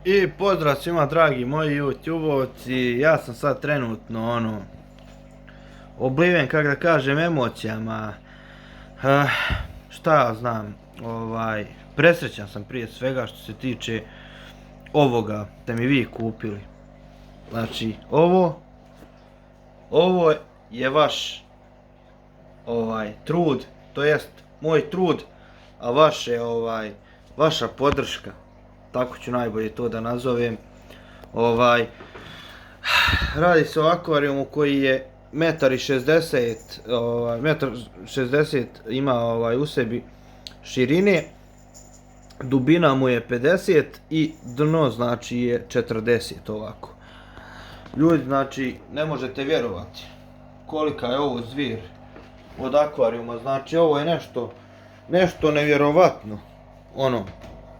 I pozdrav svima dragi moji YouTubeovci, ja sam sad trenutno obliven, kako da kažem, emocijama. Šta ja znam, presrećan sam prije svega što se tiče ovoga da mi vi kupili. Znači, ovo je vaš trud, to jest moj trud, a vaša podrška. Tako ću najbolje to da nazovem. Radi se o akvarijumu koji je 1,60 m, ima u sebi širine, dubina mu je 50 i dno znači je 40 ovako. Ljudi, znači ne možete vjerovati kolika je ovo zvir od akvarijuma, znači ovo je nešto nevjerovatno.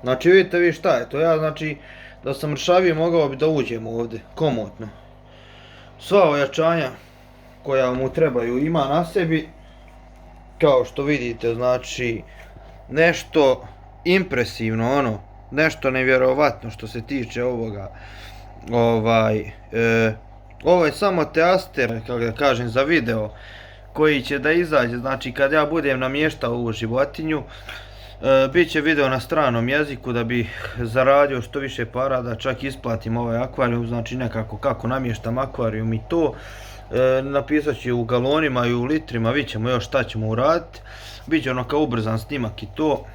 Znači vidite vi šta je to, ja znači da sam mršaviji mogao bi da uđem ovdje, komotno. Sva ojačanja koja mu trebaju ima na sebi, kao što vidite, znači nešto impresivno, nešto nevjerovatno što se tiče ovoga. Ovo je samo teaser, kako da kažem, za video koji će da izađe, znači kad ja budem namještao ovu životinju. Biće video na stranom jeziku da bi zaradio što više para, da čak isplatim ovaj akvarijum, znači nekako kako namještam akvarijum i to. Napisat ću u galonima i u litrima, vidjet ćemo još šta ćemo uraditi. Biće kao ubrzan snimak i to.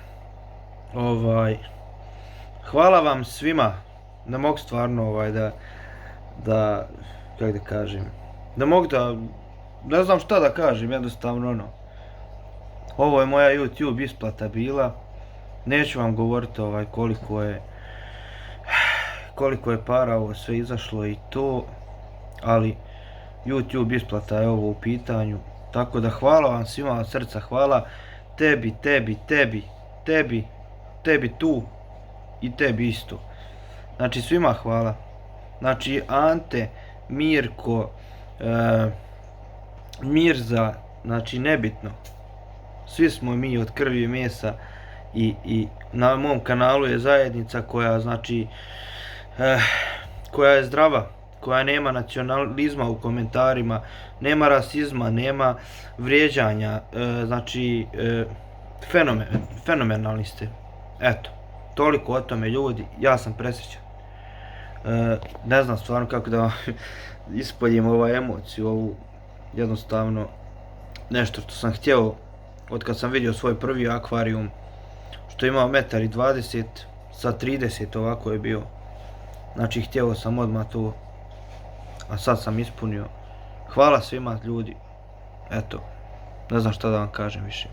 Hvala vam svima, ne mogu stvarno da kako da kažem, ne znam šta da kažem, jednostavno ovo je moja YouTube isplata bila. Neću vam govoriti koliko je para ovo sve izašlo i to, ali YouTube isplata je ovo u pitanju. Tako da hvala vam svima od srca, hvala tebi tu i tebi isto. Znači svima hvala. Znači Ante, Mirko, Mirza, znači nebitno. Svi smo mi od krvi i mesa i na mom kanalu je zajednica koja znači koja je zdrava, koja nema nacionalizma u komentarima, nema rasizma, nema vrijeđanja, znači fenomenalni ste. Eto, toliko o tome ljudi, ja sam presrećan. Ne znam stvarno kako da ispoljim emociju ovu, jednostavno nešto što sam htio od kad sam vidio svoj prvi akvarijum, što ima 1,20 m, sa 30 ovako je bio. Znači htio sam odmah to, a sad sam ispunio. Hvala svima ljudi, eto, ne znam šta da vam kažem više.